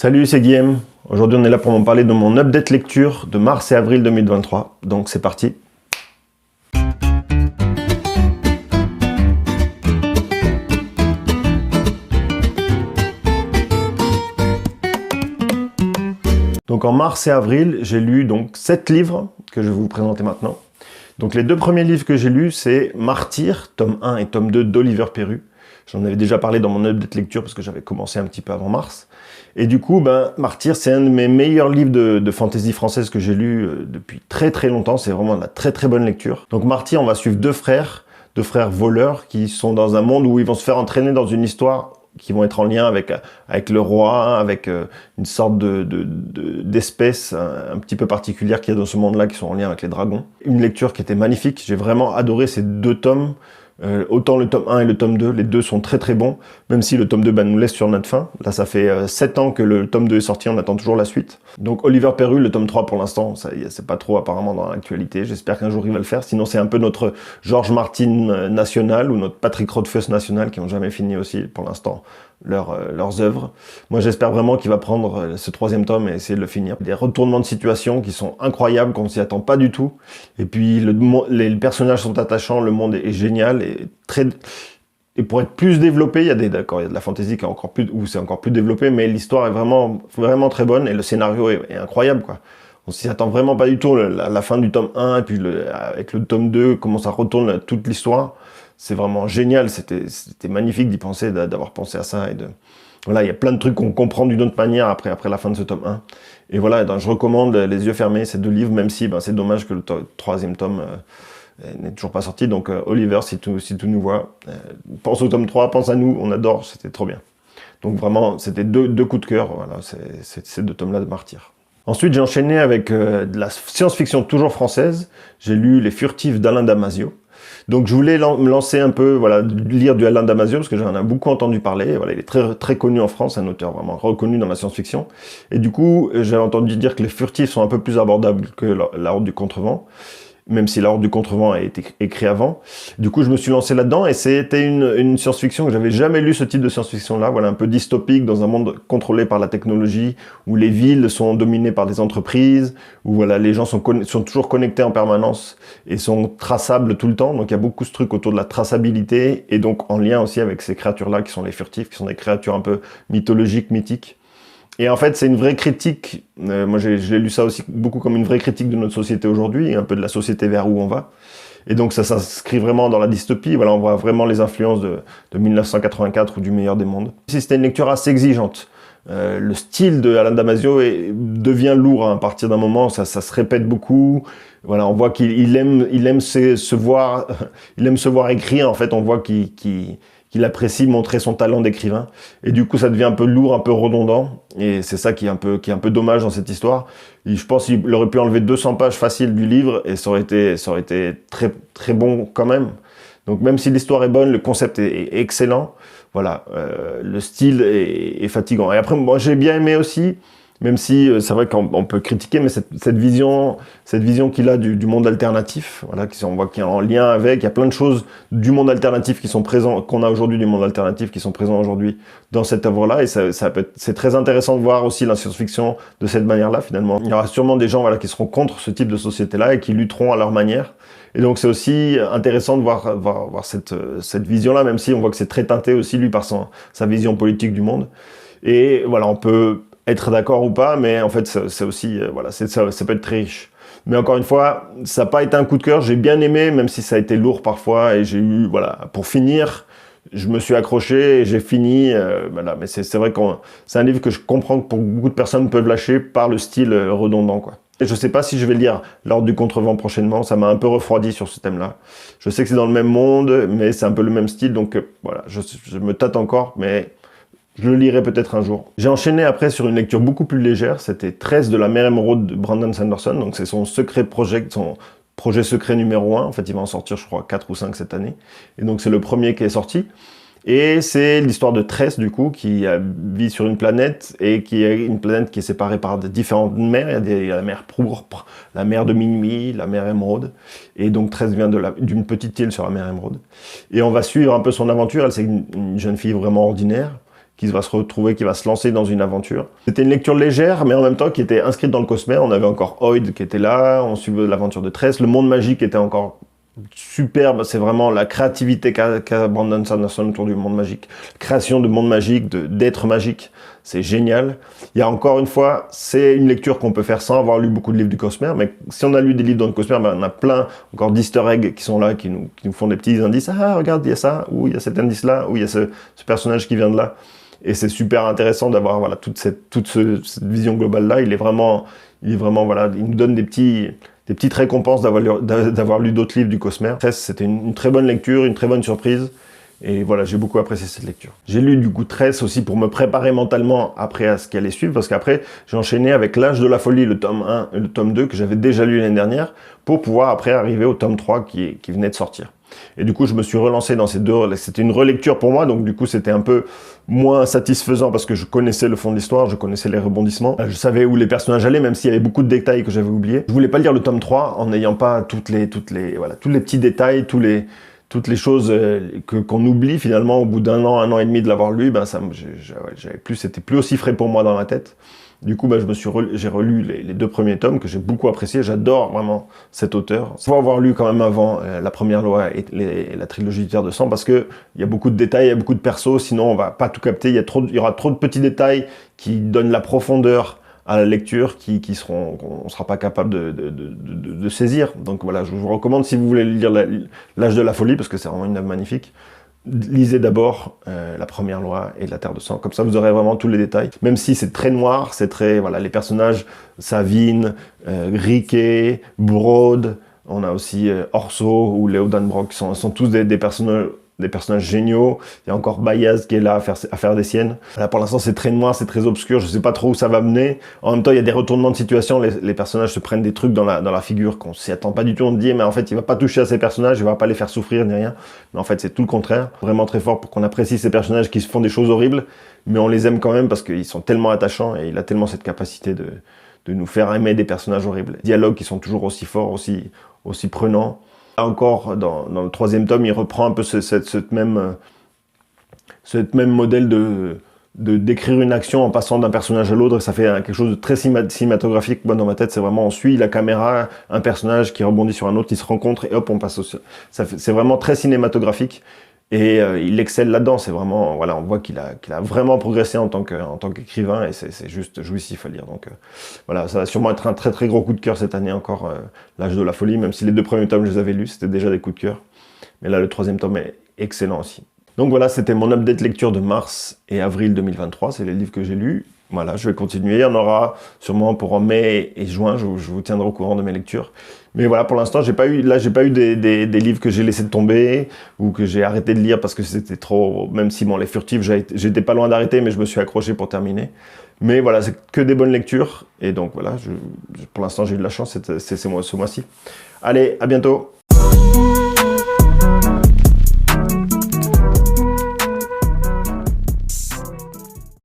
Salut, c'est Guillaume. Aujourd'hui, on est là pour m'en parler de mon update lecture de mars et avril 2023. Donc, c'est parti. Donc, en mars et avril, j'ai lu donc 7 livres que je vais vous présenter maintenant. Donc, les deux premiers livres que j'ai lus, c'est Martyr, tome 1 et tome 2 d'Oliver Perru. J'en avais déjà parlé dans mon update lecture parce que j'avais commencé un petit peu avant mars. Et du coup, Martyr, c'est un de mes meilleurs livres de fantasy française que j'ai lu depuis très très longtemps. C'est vraiment de la très très bonne lecture. Donc Martyr, on va suivre deux frères voleurs qui sont dans un monde où ils vont se faire entraîner dans une histoire qui vont être en lien avec le roi, avec une sorte d'espèce un petit peu particulière qu'il y a dans ce monde-là, qui sont en lien avec les dragons. Une lecture qui était magnifique. J'ai vraiment adoré ces deux tomes. Autant le tome 1 et le tome 2, les deux sont très très bons, même si le tome 2 nous laisse sur notre faim. Là, ça fait 7 ans que le tome 2 est sorti, on attend toujours la suite. Donc Oliver Perru, le tome 3 pour l'instant, c'est pas trop apparemment dans l'actualité. J'espère qu'un jour il va le faire, sinon c'est un peu notre George Martin national ou notre Patrick Rothfuss national qui n'ont jamais fini aussi pour l'instant leurs œuvres. Moi j'espère vraiment qu'il va prendre ce troisième tome et essayer de le finir. Des retournements de situation qui sont incroyables, qu'on s'y attend pas du tout. Et puis les personnages sont attachants, le monde est génial et pour être plus développé, il y a de la fantasy qui est encore plus, où c'est encore plus développé, mais l'histoire est vraiment, vraiment très bonne et le scénario est incroyable, quoi. On s'y attend vraiment pas du tout. La fin du tome 1 et puis avec le tome 2, comment ça retourne toute l'histoire. C'est vraiment génial. C'était magnifique d'y penser, d'avoir pensé à ça. Voilà, il y a plein de trucs qu'on comprend d'une autre manière après la fin de ce tome 1. Et voilà, donc je recommande les yeux fermés, ces deux livres, même si c'est dommage que le troisième tome n'est toujours pas sorti. Donc Oliver, si tu nous vois, pense au tome 3, pense à nous, on adore, c'était trop bien. Donc vraiment, c'était deux coups de cœur, voilà, ces deux tomes-là de Martyr. Ensuite, j'ai enchaîné avec de la science-fiction toujours française. J'ai lu Les Furtifs d'Alain Damasio. Donc je voulais me lancer un peu, voilà, lire du Alain Damasio, parce que j'en ai beaucoup entendu parler. Voilà, il est très, très connu en France, un auteur vraiment reconnu dans la science-fiction. Et du coup, j'ai entendu dire que Les Furtifs sont un peu plus abordables que La Horde du Contrevent, même si La Horde du Contrevent a été écrit avant. Du coup, je me suis lancé là-dedans, et c'était une science-fiction que j'avais jamais lu, ce type de science-fiction-là, voilà, un peu dystopique, dans un monde contrôlé par la technologie, où les villes sont dominées par des entreprises, où voilà, les gens sont toujours connectés en permanence, et sont traçables tout le temps, donc il y a beaucoup ce truc autour de la traçabilité, et donc en lien aussi avec ces créatures-là, qui sont les furtifs, qui sont des créatures un peu mythologiques, mythiques. Et en fait, c'est une vraie critique, moi j'ai lu ça aussi beaucoup comme une vraie critique de notre société aujourd'hui, un peu de la société vers où on va. Et donc ça s'inscrit vraiment dans la dystopie, voilà, on voit vraiment les influences de 1984 ou du meilleur des mondes. C'était une lecture assez exigeante. Le style de Alain Damasio devient lourd à partir d'un moment, ça se répète beaucoup. Voilà, on voit qu'il aime se voir, il aime se voir écrire, en fait, on voit qu'il apprécie montrer son talent d'écrivain. Et du coup, ça devient un peu lourd, un peu redondant. Et c'est ça qui est un peu dommage dans cette histoire. Et je pense qu'il aurait pu enlever 200 pages faciles du livre et ça aurait été très, très bon quand même. Donc même si l'histoire est bonne, le concept est excellent. Voilà, le style est fatigant. Et après, moi, j'ai bien aimé aussi, même si c'est vrai qu'on peut critiquer, mais cette vision qu'il a du monde alternatif, voilà, on voit qu'il est en lien avec, il y a plein de choses du monde alternatif qui sont présents, qu'on a aujourd'hui du monde alternatif, qui sont présents aujourd'hui dans cette œuvre-là, et c'est très intéressant de voir aussi la science-fiction de cette manière-là, finalement. Il y aura sûrement des gens, voilà, qui seront contre ce type de société-là et qui lutteront à leur manière. Et donc c'est aussi intéressant de voir cette vision-là, même si on voit que c'est très teinté aussi, lui, par sa vision politique du monde. Et voilà, on peut être d'accord ou pas, mais en fait, c'est aussi, voilà, ça peut être très riche. Mais encore une fois, ça n'a pas été un coup de cœur, j'ai bien aimé, même si ça a été lourd parfois, et j'ai eu, voilà, pour finir, je me suis accroché et j'ai fini, voilà, mais c'est vrai que c'est un livre que je comprends que pour beaucoup de personnes peuvent lâcher par le style redondant, quoi. Et je sais pas si je vais lire L'Ordre du Contrevent prochainement, ça m'a un peu refroidi sur ce thème-là. Je sais que c'est dans le même monde, mais c'est un peu le même style, donc voilà, je me tâte encore, mais je le lirai peut-être un jour. J'ai enchaîné après sur une lecture beaucoup plus légère, c'était 13 de la Mer Émeraude de Brandon Sanderson, donc c'est son projet secret numéro 1, en fait il va en sortir je crois 4 ou 5 cette année, et donc c'est le premier qui est sorti. Et c'est l'histoire de Tress, du coup, qui vit sur une planète, et qui est une planète qui est séparée par différentes mers. Il y a la mer pourpre, la mer de minuit, la mer émeraude. Et donc Tress vient d'une petite île sur la mer émeraude. Et on va suivre un peu son aventure. Elle, c'est une jeune fille vraiment ordinaire, qui va se retrouver, qui va se lancer dans une aventure. C'était une lecture légère, mais en même temps qui était inscrite dans le Cosmere. On avait encore Oid qui était là, on suivait l'aventure de Tress, le monde magique était encore superbe, c'est vraiment la créativité qu'a Brandon Sanderson autour du monde magique. La création de monde magique, d'êtres magiques, c'est génial. Il y a encore une fois, c'est une lecture qu'on peut faire sans avoir lu beaucoup de livres du Cosmere, mais si on a lu des livres dans le Cosmere, ben, on a plein encore d'easter eggs qui sont là, qui nous font des petits indices. Ah, regarde, il y a ça, ou il y a cet indice-là, ou il y a ce personnage qui vient de là. Et c'est super intéressant d'avoir voilà, toute cette vision globale-là. Il est vraiment, voilà, il nous donne des petites récompenses d'avoir lu d'autres livres du Cosmere. C'était une très bonne lecture, une très bonne surprise. Et voilà, j'ai beaucoup apprécié cette lecture. J'ai lu du coup Tress aussi pour me préparer mentalement après à ce qui allait suivre, parce qu'après, j'ai enchaîné avec L'Âge de la Folie, le tome 1 et le tome 2, que j'avais déjà lu l'année dernière, pour pouvoir après arriver au tome 3 qui venait de sortir. Et du coup, je me suis relancé dans ces deux. C'était une relecture pour moi, donc du coup, c'était un peu moins satisfaisant parce que je connaissais le fond de l'histoire, je connaissais les rebondissements, je savais où les personnages allaient, même s'il y avait beaucoup de détails que j'avais oubliés. Je voulais pas lire le tome 3 en n'ayant pas tous les petits détails, toutes les choses qu'on oublie finalement au bout d'un an et demi de l'avoir lu. Ben c'était plus aussi frais pour moi dans la tête. Du coup, ben, j'ai relu les deux premiers tomes que j'ai beaucoup appréciés. J'adore vraiment cet auteur. Il faut avoir lu quand même avant La Première Loi et la trilogie du Terre de Sang parce que il y a beaucoup de détails, il y a beaucoup de persos, sinon on va pas tout capter. Il y aura trop de petits détails qui donnent la profondeur à la lecture qu'on sera pas capable de saisir. Donc voilà, je vous recommande si vous voulez lire L'Âge de la Folie parce que c'est vraiment une œuvre magnifique. Lisez d'abord La Première Loi et La Terre de Sang, comme ça vous aurez vraiment tous les détails. Même si c'est très noir, c'est très... Voilà, les personnages, Savine, Riquet, Broad, on a aussi Orso ou Léo Danbrock, sont tous des personnages géniaux. Il y a encore Bayaz qui est là à faire des siennes. Là, pour l'instant, c'est très noir, c'est très obscur. Je sais pas trop où ça va mener. En même temps, il y a des retournements de situation. Les personnages se prennent des trucs dans la figure qu'on s'y attend pas du tout. On dit, mais en fait, il va pas toucher à ces personnages, il va pas les faire souffrir ni rien. Mais en fait, c'est tout le contraire. Vraiment très fort pour qu'on apprécie ces personnages qui se font des choses horribles, mais on les aime quand même parce qu'ils sont tellement attachants et il a tellement cette capacité de nous faire aimer des personnages horribles. Les dialogues qui sont toujours aussi forts, aussi prenants. Encore, dans le troisième tome, il reprend un peu cette même modèle de décrire une action en passant d'un personnage à l'autre, et ça fait quelque chose de très cinématographique. Moi, dans ma tête, c'est vraiment, on suit la caméra, un personnage qui rebondit sur un autre, ils se rencontrent, et hop, on passe c'est vraiment très cinématographique, et il excelle là-dedans. C'est vraiment, voilà, on voit qu'il a vraiment progressé en tant qu'écrivain, et c'est juste jouissif à lire. Donc voilà, ça va sûrement être un très très gros coup de cœur cette année encore, L'Âge de la Folie, même si les deux premiers tomes, je les avais lus, c'était déjà des coups de cœur. Mais là, le troisième tome est excellent aussi. Donc voilà, c'était mon update lecture de mars et avril 2023, c'est les livres que j'ai lus. Voilà, je vais continuer, il y en aura sûrement pour mai et juin, je vous tiendrai au courant de mes lectures. Mais voilà, pour l'instant, j'ai pas eu des livres que j'ai laissé tomber ou que j'ai arrêté de lire parce que c'était trop, même si bon, les furtifs, j'étais pas loin d'arrêter, mais je me suis accroché pour terminer. Mais voilà, c'est que des bonnes lectures, et donc voilà, pour l'instant, j'ai eu de la chance, c'est ce mois-ci. Allez, à bientôt!